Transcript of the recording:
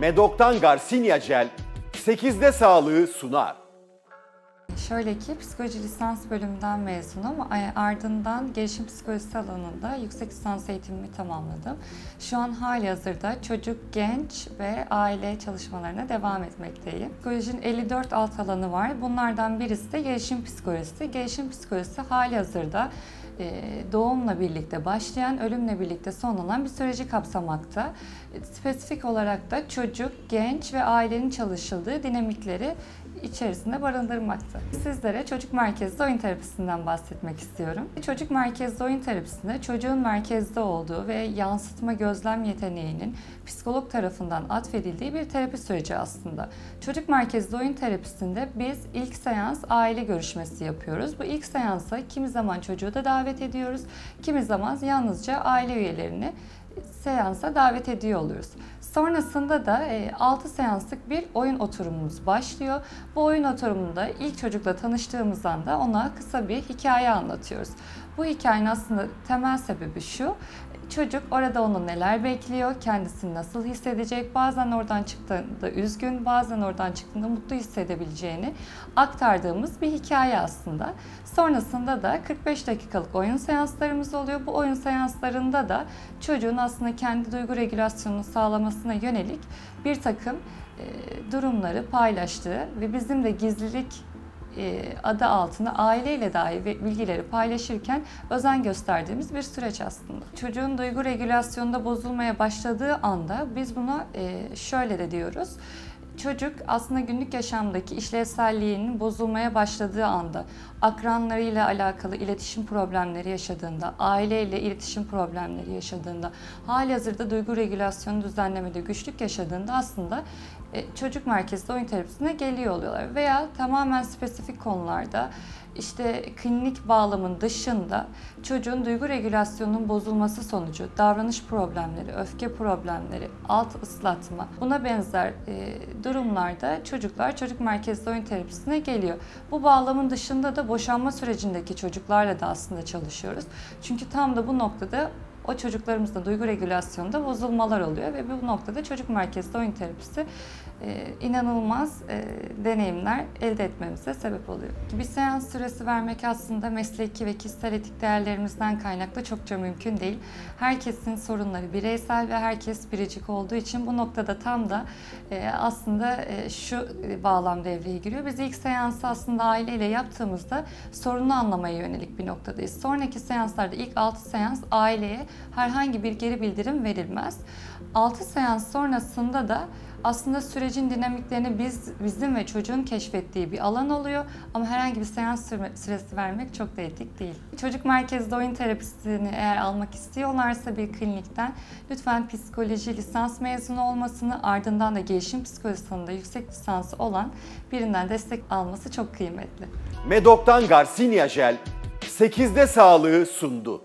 Medok'tan Garcinia Gel 8'de sağlığı sunar. Şöyle ki psikoloji lisans bölümünden mezunum. Ardından gelişim psikolojisi alanında yüksek lisans eğitimimi tamamladım. Şu an halihazırda çocuk, genç ve aile çalışmalarına devam etmekteyim. Psikolojinin 54 alt alanı var. Bunlardan birisi de gelişim psikolojisi. Gelişim psikolojisi halihazırda doğumla birlikte başlayan, ölümle birlikte sonlanan bir süreci kapsamakta. Spesifik olarak da çocuk, genç ve ailenin çalışıldığı dinamikleri içerisinde barındırmakta. Sizlere çocuk merkezli oyun terapisinden bahsetmek istiyorum. Çocuk merkezli oyun terapisinde çocuğun merkezde olduğu ve yansıtma gözlem yeteneğinin psikolog tarafından atfedildiği bir terapi süreci aslında. Çocuk merkezli oyun terapisinde biz ilk seans aile görüşmesi yapıyoruz. Bu ilk seansa kimi zaman çocuğu da davet ediyoruz, kimi zaman yalnızca aile üyelerini seansa davet ediyor oluyoruz. Sonrasında da 6 seanslık bir oyun oturumumuz başlıyor. Bu oyun oturumunda ilk çocukla tanıştığımız anda ona kısa bir hikaye anlatıyoruz. Bu hikayenin aslında temel sebebi şu: çocuk orada onu neler bekliyor, kendisini nasıl hissedecek, bazen oradan çıktığında üzgün, bazen oradan çıktığında mutlu hissedebileceğini aktardığımız bir hikaye aslında. Sonrasında da 45 dakikalık oyun seanslarımız oluyor. Bu oyun seanslarında da çocuğun aslında kendi duygu regülasyonunu sağlamasına yönelik bir takım durumları paylaştığı ve bizim de gizlilik adı altında aileyle dair bilgileri paylaşırken özen gösterdiğimiz bir süreç aslında. Çocuğun duygu regülasyonunda bozulmaya başladığı anda biz buna şöyle de diyoruz. Çocuk aslında günlük yaşamdaki işlevselliğinin bozulmaya başladığı anda, akranlarıyla alakalı iletişim problemleri yaşadığında, aileyle iletişim problemleri yaşadığında, halihazırda duygu regülasyonu düzenlemede güçlük yaşadığında aslında çocuk merkezli oyun terapisine geliyor oluyorlar. Veya tamamen spesifik konularda işte klinik bağlamın dışında çocuğun duygu regülasyonunun bozulması sonucu davranış problemleri, öfke problemleri, alt ıslatma, buna benzer durumlarda çocuklar çocuk merkezli oyun terapisine geliyor. Bu bağlamın dışında da boşanma sürecindeki çocuklarla da aslında çalışıyoruz. Çünkü tam da bu noktada o çocuklarımızda duygu regülasyonunda bozulmalar oluyor ve bu noktada çocuk merkezli oyun terapisi inanılmaz deneyimler elde etmemize sebep oluyor. Bir seans süresi vermek aslında mesleki ve kişisel etik değerlerimizden kaynaklı çokça mümkün değil. Herkesin sorunları bireysel ve herkes biricik olduğu için bu noktada tam da aslında şu bağlam devreye giriyor. Biz ilk seansı aslında aileyle yaptığımızda sorunu anlamaya yönelik bir noktadayız. Sonraki seanslarda ilk 6 seans aileye herhangi bir geri bildirim verilmez. 6 seans sonrasında da aslında sürecin dinamiklerini bizim ve çocuğun keşfettiği bir alan oluyor ama herhangi bir seans süresi vermek çok da etik değil. Çocuk merkezli oyun terapisini eğer almak istiyorlarsa bir klinikten lütfen psikoloji lisans mezunu olmasını, ardından da gelişim psikolojisi alanında yüksek lisansı olan birinden destek alması çok kıymetli. Medok'tan Garcinia Gel 8'de sağlığı sundu.